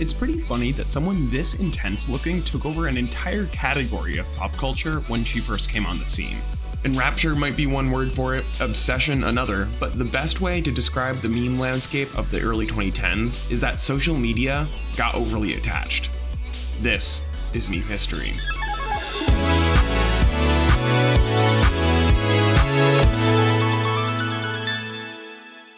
It's pretty funny that someone this intense looking took over an entire category of pop culture when she first came on the scene. Enrapture might be one word for it, obsession another, but the best way to describe the meme landscape of the early 2010s is that social media got overly attached. This is meme history.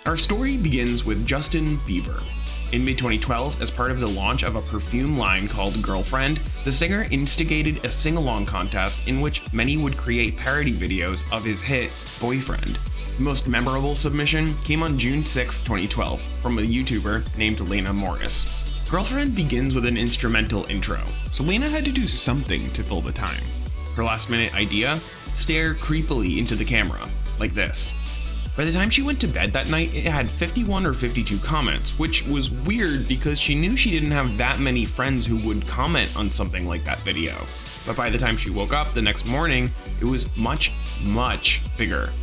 Our story begins with Justin Bieber. In mid-2012, as part of the launch of a perfume line called Girlfriend, the singer instigated a sing-along contest in which many would create parody videos of his hit, Boyfriend. The most memorable submission came on June 6, 2012, from a YouTuber named Laina Morris. Girlfriend begins with an instrumental intro, so Laina had to do something to fill the time. Her last-minute idea? Stare creepily into the camera, like this. By the time she went to bed that night, it had 51 or 52 comments, which was weird because she knew she didn't have that many friends who would comment on something like that video. But by the time she woke up the next morning, it was much, much bigger.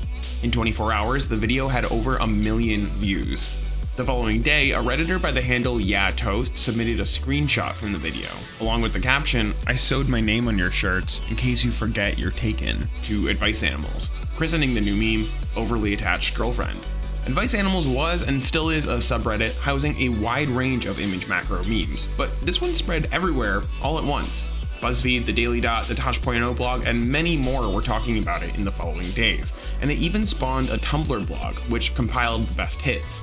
In 24 hours, the video had over 1 million views. The following day, a Redditor by the handle YaToast submitted a screenshot from the video, along with the caption, "I sewed my name on your shirts in case you forget you're taken," to Advice Animals, christening the new meme, Overly Attached Girlfriend. Advice Animals was and still is a subreddit housing a wide range of image macro memes, but this one spread everywhere all at once. BuzzFeed, The Daily Dot, the Tosh.0 blog, and many more were talking about it in the following days, and it even spawned a Tumblr blog, which compiled the best hits.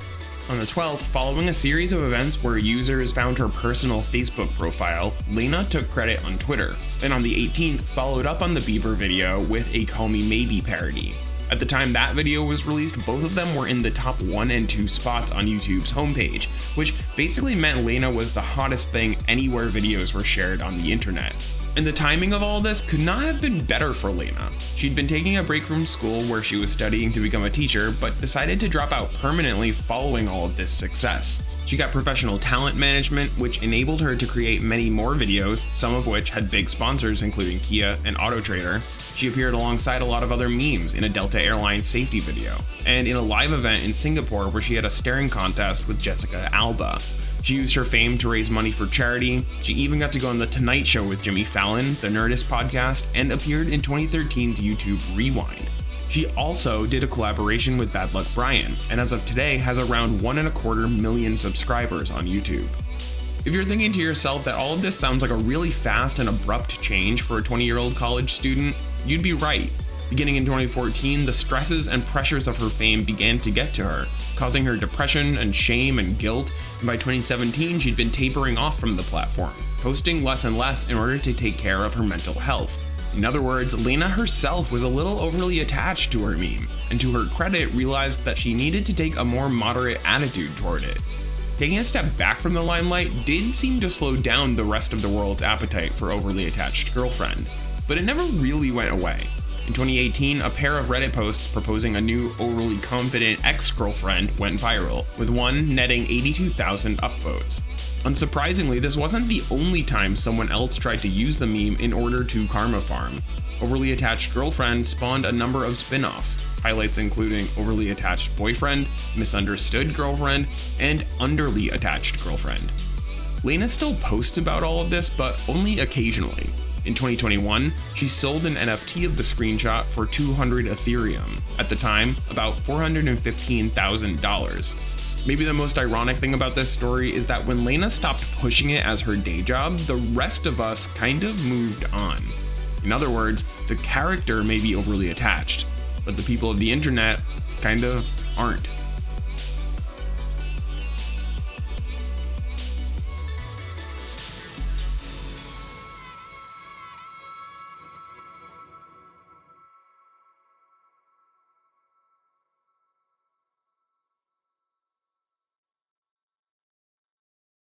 On the 12th, following a series of events where users found her personal Facebook profile, Laina took credit on Twitter, and on the 18th followed up on the Bieber video with a Call Me Maybe parody. At the time that video was released, both of them were in the top 1 and 2 spots on YouTube's homepage, which basically meant Laina was the hottest thing anywhere videos were shared on the internet. And the timing of all this could not have been better for Laina. She'd been taking a break from school where she was studying to become a teacher, but decided to drop out permanently following all of this success. She got professional talent management, which enabled her to create many more videos, some of which had big sponsors including Kia and AutoTrader. She appeared alongside a lot of other memes in a Delta Airlines safety video, and in a live event in Singapore where she had a staring contest with Jessica Alba. She used her fame to raise money for charity. She even got to go on The Tonight Show with Jimmy Fallon, the Nerdist podcast, and appeared in 2013's YouTube Rewind. She also did a collaboration with Bad Luck Brian, and as of today has around 1.25 million subscribers on YouTube. If you're thinking to yourself that all of this sounds like a really fast and abrupt change for a 20-year-old college student, you'd be right. Beginning in 2014, the stresses and pressures of her fame began to get to her, causing her depression and shame and guilt, and by 2017 she'd been tapering off from the platform, posting less and less in order to take care of her mental health. In other words, Laina herself was a little overly attached to her meme, and to her credit realized that she needed to take a more moderate attitude toward it. Taking a step back from the limelight did seem to slow down the rest of the world's appetite for Overly Attached Girlfriend, but it never really went away. In 2018, a pair of Reddit posts proposing a new overly confident ex-girlfriend went viral, with one netting 82,000 upvotes. Unsurprisingly, this wasn't the only time someone else tried to use the meme in order to karma farm. Overly Attached Girlfriend spawned a number of spin-offs, highlights including Overly Attached Boyfriend, Misunderstood Girlfriend, and Underly Attached Girlfriend. Laina still posts about all of this, but only occasionally. In 2021, she sold an NFT of the screenshot for 200 Ethereum, at the time about $415,000. Maybe the most ironic thing about this story is that when Laina stopped pushing it as her day job, the rest of us kind of moved on. In other words, the character may be overly attached, but the people of the internet kind of aren't.